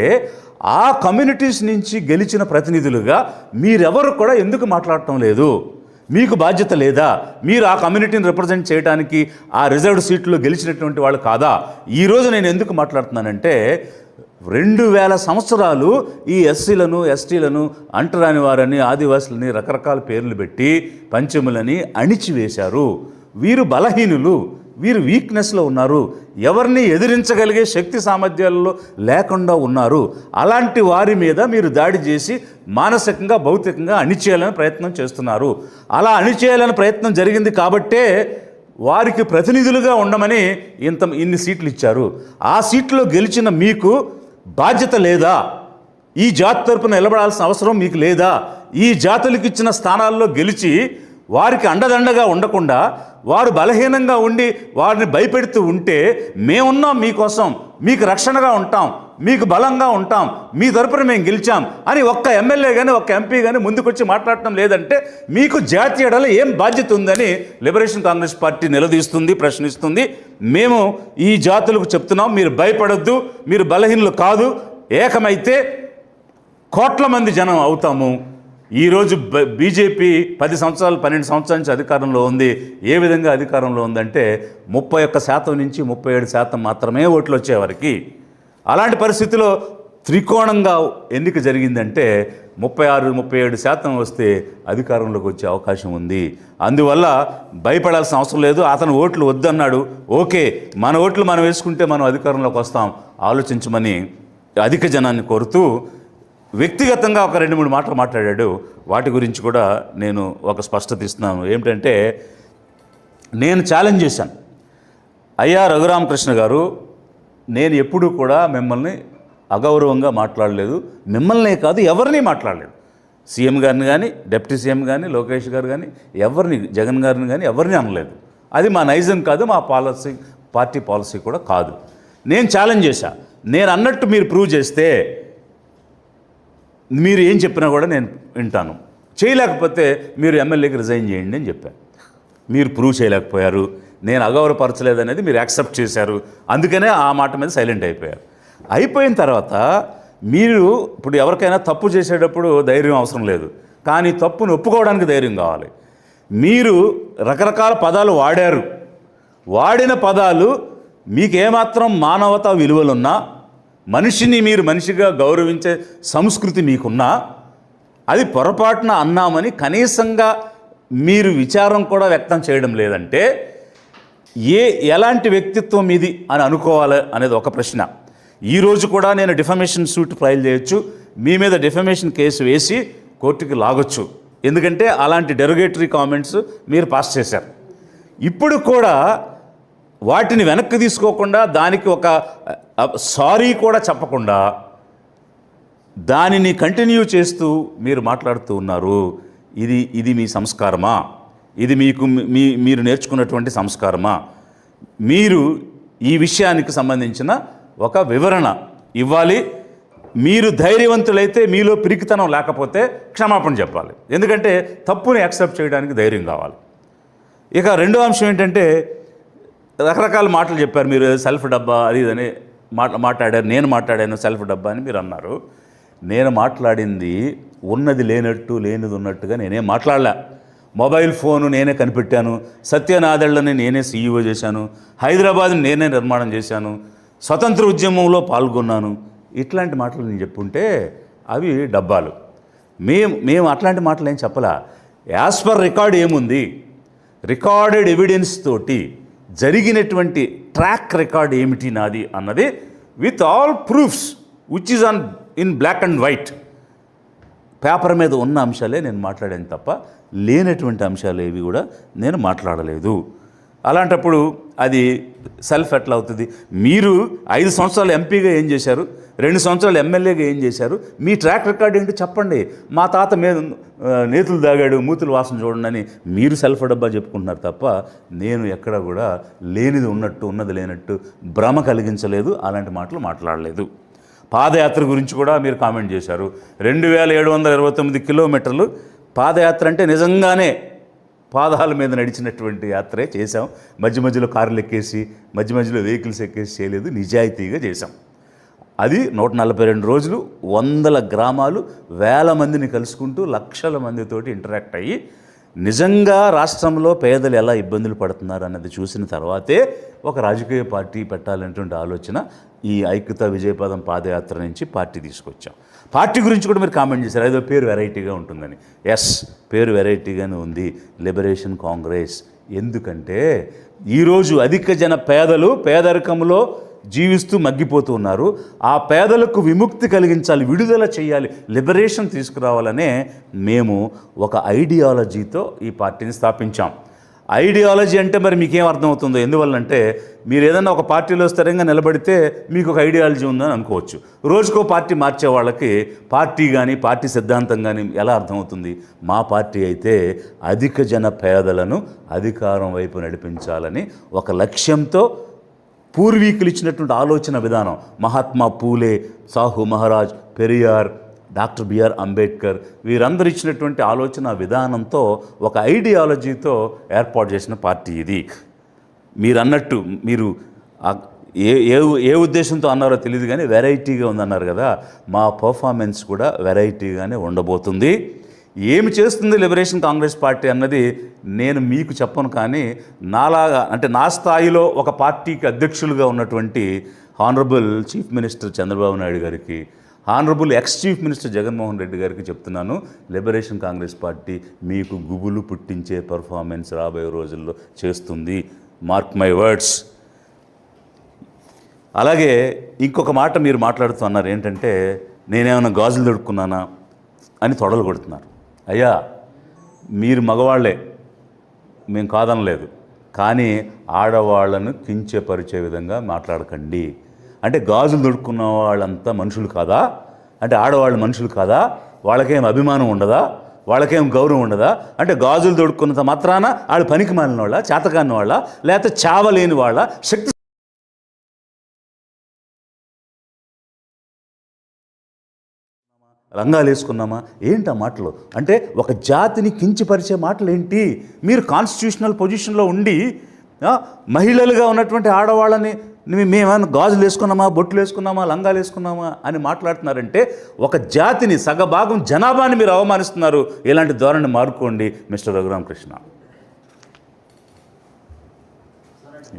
ఆ కమ్యూనిటీస్ నుంచి గెలిచిన ప్రతినిధులుగా మీరెవరు కూడా ఎందుకు మాట్లాడటం లేదు? మీకు బాధ్యత లేదా? మీరు ఆ కమ్యూనిటీని రిప్రజెంట్ చేయడానికి ఆ రిజర్వ్డ్ సీట్లో గెలిచినటువంటి వాళ్ళు కాదా? ఈరోజు నేను ఎందుకు మాట్లాడుతున్నానంటే 2000 సంవత్సరాలు ఈ ఎస్సీలను, ఎస్టీలను, అంటరాని వారని, ఆదివాసులని రకరకాల పేర్లు పెట్టి పంచములని అణిచివేశారు. వీరు బలహీనులు, వీరు వీక్నెస్లో ఉన్నారు, ఎవరిని ఎదిరించగలిగే శక్తి సామర్థ్యాలలో లేకుండా ఉన్నారు. అలాంటి వారి మీద మీరు దాడి చేసి మానసికంగా, భౌతికంగా అణిచేయాలని ప్రయత్నం చేస్తున్నారు. అలా అణిచేయాలని ప్రయత్నం జరిగింది కాబట్టే వారికి ప్రతినిధులుగా ఉండమని ఇన్ని సీట్లు ఇచ్చారు. ఆ సీట్లో గెలిచిన మీకు బాధ్యత లేదా? ఈ జాతి తరపున నిలబడాల్సిన అవసరం మీకు లేదా? ఈ జాతులకు ఇచ్చిన స్థానాల్లో గెలిచి వారికి అండదండగా ఉండకుండా వారు బలహీనంగా ఉండి వారిని భయపెడుతూ ఉంటే, మేమున్నాం మీకోసం, మీకు రక్షణగా ఉంటాం, మీకు బలంగా ఉంటాం, మీ తరపున మేము గెలిచాం అని ఒక్క ఎమ్మెల్యే కానీ, ఒక్క ఎంపీ కానీ ముందుకొచ్చి మాట్లాడటం లేదంటే మీకు జాతీయ ఎడల ఏం బాధ్యత ఉందని లిబరేషన్ కాంగ్రెస్ పార్టీ నిలదీస్తుంది, ప్రశ్నిస్తుంది. మేము ఈ జాతులకు చెప్తున్నాం, మీరు భయపడొద్దు, మీరు బలహీనులు కాదు, ఏకమైతే కోట్ల మంది జనం అవుతాము. ఈరోజు బీజేపీ 10 సంవత్సరాలు, 12 సంవత్సరాల నుంచి అధికారంలో ఉంది. ఏ విధంగా అధికారంలో ఉందంటే 31% నుంచి 37% మాత్రమే ఓట్లు వచ్చేవారికి. అలాంటి పరిస్థితిలో త్రికోణంగా ఎన్నిక జరిగిందంటే 36-37% వస్తే అధికారంలోకి వచ్చే అవకాశం ఉంది. అందువల్ల భయపడాల్సిన అవసరం లేదు. అతను ఓట్లు వద్దన్నాడు, ఓకే, మన ఓట్లు మనం వేసుకుంటే మనం అధికారంలోకి వస్తాం, ఆలోచించమని అధిక జనాన్ని కోరుతూ వ్యక్తిగతంగా ఒక 2-3 మాటలు మాట్లాడాడు. వాటి గురించి కూడా నేను ఒక స్పష్టత ఇస్తున్నాను. ఏమిటంటే, నేను ఛాలెంజ్ చేశాను, అయ్యా రఘురామకృష్ణ గారు, నేను ఎప్పుడూ కూడా మిమ్మల్ని అగౌరవంగా మాట్లాడలేదు, మిమ్మల్నే కాదు ఎవరిని మాట్లాడలేదు. సీఎం గారిని కానీ, డిప్యూటీ సీఎం కానీ, లోకేష్ గారు కానీ, ఎవరిని, జగన్ గారిని కానీ ఎవరిని అనలేదు. అది మా నైజం కాదు, మా పార్టీ పాలసీ కూడా కాదు. నేను ఛాలెంజ్ చేశా, నేను అన్నట్టు మీరు ప్రూవ్ చేస్తే మీరు ఏం చెప్పినా కూడా నేను వింటాను, చేయలేకపోతే మీరు ఎమ్మెల్యేకి రిజైన్ చేయండి అని చెప్పాను. మీరు ప్రూవ్ చేయలేకపోయారు, నేను అగౌరవపరచలేదనేది మీరు యాక్సెప్ట్ చేశారు. అందుకనే ఆ మాట మీద సైలెంట్ అయిపోయారు. అయిపోయిన తర్వాత మీరు ఇప్పుడు ఎవరికైనా తప్పు చేసేటప్పుడు ధైర్యం అవసరం లేదు, కానీ తప్పును ఒప్పుకోవడానికి ధైర్యం కావాలి. మీరు రకరకాల పదాలు వాడారు, వాడిన పదాలు మీకేమాత్రం మానవతా విలువలున్నా, మనిషిని మీరు మనిషిగా గౌరవించే సంస్కృతి మీకున్నా అది పొరపాటున అన్నామని కనీసంగా మీరు విచారం కూడా వ్యక్తం చేయడం లేదంటే ఎలాంటి వ్యక్తిత్వం ఇది అని అనుకోవాలి అనేది ఒక ప్రశ్న. ఈరోజు కూడా నేను డిఫమేషన్ సూట్ ఫైల్ చేయొచ్చు, మీ మీద డిఫమేషన్ కేసు వేసి కోర్టుకి లాగొచ్చు, ఎందుకంటే అలాంటి డెరోగేటరీ కామెంట్స్ మీరు పాస్ చేశారు. ఇప్పుడు కూడా వాటిని వెనక్కి తీసుకోకుండా దానికి ఒక సారీ కూడా చెప్పకుండా దానిని కంటిన్యూ చేస్తూ మీరు మాట్లాడుతూ ఉన్నారు. ఇది మీ సంస్కారమా? ఇది మీరు నేర్చుకున్నటువంటి సంస్కారమా? మీరు ఈ విషయానికి సంబంధించిన ఒక వివరణ ఇవ్వాలి. మీరు ధైర్యవంతులైతే, మీలో పిరికితనం లేకపోతే క్షమాపణ చెప్పాలి, ఎందుకంటే తప్పుని యాక్సెప్ట్ చేయడానికి ధైర్యం కావాలి. ఇక రెండో అంశం ఏంటంటే, రకరకాల మాటలు చెప్పారు మీరు. సెల్ఫ్ డబ్బా అది ఇదని మాట్లాడారు. నేను మాట్లాడాను సెల్ఫ్ డబ్బా అని మీరు అన్నారు. నేను మాట్లాడింది ఉన్నది లేనట్టు లేనిది ఉన్నట్టుగా నేనేం మాట్లాడలే. మొబైల్ ఫోను నేనే కనిపెట్టాను, సత్యనాదెళ్లని నేనే సీఈఓ చేశాను, హైదరాబాద్ని నేనే నిర్మాణం చేశాను, స్వతంత్ర ఉద్యమంలో పాల్గొన్నాను, ఇట్లాంటి మాటలు నేను చెప్పుంటే అవి డబ్బాలు. మేము అట్లాంటి మాటలు ఏం చెప్పలా. యాజ్ పర్ రికార్డ్ ఏముంది, రికార్డెడ్ ఎవిడెన్స్ తోటి జరిగినటువంటి ట్రాక్ రికార్డ్ ఏమిటి నాది అన్నది with all proofs which is in black and white paper మీద ఉన్న అంశాలే నేను మాట్లాడాను తప్ప లేనటువంటి అంశాలు ఏవి కూడా నేను మాట్లాడలేదు. అలాంటప్పుడు అది సెల్ఫ్ ఎట్లా అవుతుంది? మీరు 5 సంవత్సరాలు ఎంపీగా ఏం చేశారు, 2 సంవత్సరాలు ఎమ్మెల్యేగా ఏం చేశారు, మీ ట్రాక్ రికార్డ్ ఏంటి చెప్పండి. మా తాత మీద నేతులు దాగాడు, మూతులు వాసన చూడండి అని మీరు సెల్ఫ్ డబ్బా చెప్పుకుంటున్నారు తప్ప నేను ఎక్కడ కూడా లేనిది ఉన్నట్టు ఉన్నది లేనట్టు భ్రమ కలిగించలేదు, అలాంటి మాటలు మాట్లాడలేదు. పాదయాత్ర గురించి కూడా మీరు కామెంట్ చేశారు. 2729 కిలోమీటర్లు పాదయాత్ర అంటే నిజంగానే పాదాల మీద నడిచినటువంటి యాత్రే చేశాం. మధ్య మధ్యలో కార్లు ఎక్కేసి మధ్య మధ్యలో వెహికల్స్ ఎక్కేసి చేయలేదు, నిజాయితీగా చేశాం. అది 142 రోజులు, 100 గ్రామాలు, 1000 మందిని కలుసుకుంటూ లక్షల మందితోటి ఇంటరాక్ట్ అయ్యి నిజంగా రాష్ట్రంలో పేదలు ఎలా ఇబ్బందులు పడుతున్నారు అన్నది చూసిన తర్వాతే ఒక రాజకీయ పార్టీ పెట్టాలనేటువంటి ఆలోచన ఈ ఐక్యతా విజయపదం పాదయాత్ర నుంచి పార్టీ తీసుకొచ్చాం. పార్టీ గురించి కూడా మీరు కామెంట్ చేశారు, ఏదో పేరు వెరైటీగా ఉంటుందని. ఎస్, పేరు వెరైటీగానే ఉంది, లిబరేషన్ కాంగ్రెస్. ఎందుకంటే ఈరోజు అధిక జన పేదలు పేదరికంలో జీవిస్తూ మగ్గిపోతూ ఉన్నారు. ఆ పేదలకు విముక్తి కలిగించాలి, విడుదల చేయాలి, లిబరేషన్ తీసుకురావాలనే మేము ఒక ఐడియాలజీతో ఈ పార్టీని స్థాపించాం. ఐడియాలజీ అంటే మరి మీకేం అర్థమవుతుందో? ఎందువల్లంటే మీరు ఏదైనా ఒక పార్టీలో స్థిరంగా నిలబడితే మీకు ఒక ఐడియాలజీ ఉందని అనుకోవచ్చు. రోజుకో పార్టీ మార్చే వాళ్ళకి పార్టీ కానీ పార్టీ సిద్ధాంతం కానీ ఎలా అర్థమవుతుంది? మా పార్టీ అయితే అధిక జన పేదలను అధికారం వైపు నడిపించాలని ఒక లక్ష్యంతో పూర్వీకులు ఇచ్చినటువంటి ఆలోచన విధానం, మహాత్మా పూలే, సాహు మహారాజ్, పెరియార్, డాక్టర్ బిఆర్ అంబేద్కర్ వీరందరూ ఇచ్చినటువంటి ఆలోచన విధానంతో ఒక ఐడియాలజీతో ఏర్పాటు చేసిన పార్టీ ఇది. మీరు అన్నట్టు మీరు ఏ ఉద్దేశంతో అన్నారో తెలియదు కానీ వెరైటీగా ఉందన్నారు కదా, మా పర్ఫార్మెన్స్ కూడా వెరైటీగానే ఉండబోతుంది. ఏమి చేస్తుంది లిబరేషన్ కాంగ్రెస్ పార్టీ అన్నది నేను మీకు చెప్పను, కానీ నాలాగా అంటే నా స్థాయిలో ఒక పార్టీకి అధ్యక్షులుగా ఉన్నటువంటి honourable chief minister Chandrababu Naidu గారికి, honourable ex chief minister Jaganmohan Reddy గారికి చెప్తున్నాను, లిబరేషన్ కాంగ్రెస్ పార్టీ మీకు గుబులు పుట్టించే పర్ఫార్మెన్స్ రాబోయే రోజుల్లో చేస్తుంది. Mark my words. అలాగే ఇంకొక మాట మీరు మాట్లాడుతున్నారు ఏంటంటే, నేనేమైనా గాజులు దొడుక్కున్నానా అని తొడలు కొడుతున్నారు. అయ్యా, మీరు మగవాళ్లే, మేము కాదనలేదు, కానీ ఆడవాళ్లను కించపరిచే విధంగా మాట్లాడకండి. అంటే గాజులు దొడుక్కున్న వాళ్ళంతా మనుషులు కాదా? అంటే ఆడవాళ్ళు మనుషులు కాదా? వాళ్ళకేం అభిమానం ఉండదా? వాళ్ళకేం గౌరవం ఉండదా? అంటే గాజులు దొడుక్కున్నంత మాత్రాన వాళ్ళు పనికి మాలిన వాళ్ళ, చేతకాని వాళ్ళ, లేకపోతే చావలేని వాళ్ళ, శక్తి రంగాలు వేసుకున్నామా ఏంటి ఆ మాటలు? అంటే ఒక జాతిని కించపరిచే మాటలు ఏంటి? మీరు కాన్స్టిట్యూషనల్ పొజిషన్లో ఉండి మహిళలుగా ఉన్నటువంటి ఆడవాళ్ళని మేమేమైనా గాజులు వేసుకున్నామా, బొట్లు వేసుకున్నామా, లంగాలు వేసుకున్నామా అని మాట్లాడుతున్నారంటే ఒక జాతిని, సగభాగం జనాభాని మీరు అవమానిస్తున్నారు. ఇలాంటి ధోరణి మారుకోండి మిస్టర్ రఘురామకృష్ణ.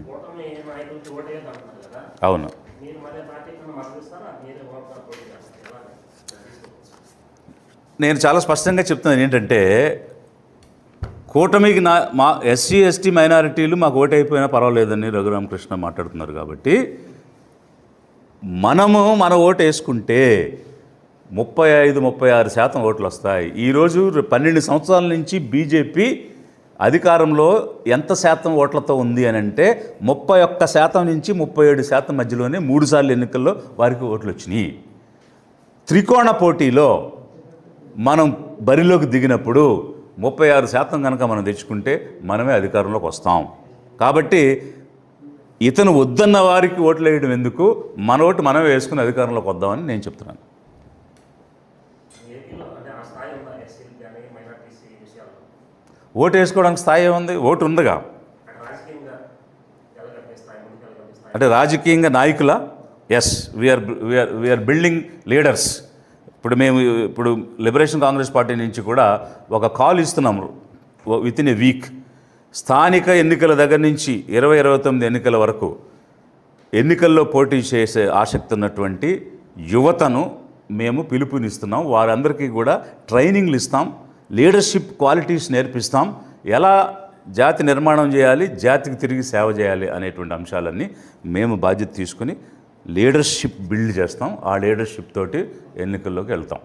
కూటమి నాయకులకి ఓటేయద్దు అంటున్నారు కదా, అవును. మీరు మళ్ళీ పార్టీకి మద్దతు ఇస్తారా, మీరే ఓటర్ పోటీ చేస్తారు? నేను చాలా స్పష్టంగా చెప్తున్నాను ఏంటంటే, కూటమికి మా ఎస్సీ ఎస్టీ మైనారిటీలు మాకు ఓటు అయిపోయినా పర్వాలేదని రఘురామకృష్ణ మాట్లాడుతున్నారు కాబట్టి, మనము మన ఓటు వేసుకుంటే 35-36% ఓట్లు వస్తాయి. ఈరోజు 12 సంవత్సరాల నుంచి బీజేపీ అధికారంలో ఎంత శాతం ఓట్లతో ఉంది అని అంటే 31% నుంచి 37% మధ్యలోనే 3 సార్లు ఎన్నికల్లో వారికి ఓట్లు వచ్చినాయి. త్రికోణ పోటీలో మనం బరిలోకి దిగినప్పుడు 36% కనుక మనం తెచ్చుకుంటే మనమే అధికారంలోకి వస్తాం. కాబట్టి ఇతను వద్దన్న వారికి ఓట్లు వేయడం ఎందుకు, మన ఓటు మనమే వేసుకుని అధికారంలోకి వద్దామని నేను చెప్తున్నాను. ఏపీలో అంటే ఆ స్థాయి ఉందా ఎస్సీలు కానీ మైనార్టీస్ విషయాల్లో? ఓటు వేసుకోవడానికి స్థాయి ఉంది, ఓటు ఉందిగా. అంటే రాజకీయంగా ఎలాగంటే స్థాయి ముందుకు ఎలాగంటే స్థాయి అంటే రాజకీయంగా నాయకుల ఎస్ వీఆర్ బిల్డింగ్ లీడర్స్. ఇప్పుడు లిబరేషన్ కాంగ్రెస్ పార్టీ నుంచి కూడా ఒక కాల్ ఇస్తున్నాము విత్ ఇన్ ఏ వీక్. స్థానిక ఎన్నికల దగ్గర నుంచి 2029 ఎన్నికల వరకు ఎన్నికల్లో పోటీ చేసే ఆసక్తి ఉన్నటువంటి యువతను మేము పిలుపునిస్తున్నాం. వారందరికీ కూడా ట్రైనింగ్లు ఇస్తాం, లీడర్షిప్ క్వాలిటీస్ నేర్పిస్తాం, ఎలా జాతి నిర్మాణం చేయాలి, జాతికి తిరిగి సేవ చేయాలి అనేటువంటి అంశాలన్నీ మేము బాధ్యత తీసుకుని లీడర్షిప్ బిల్డ్ చేస్తాం. ఆ లీడర్షిప్ తోటి ఎన్నికల్లోకి వెళ్తాం.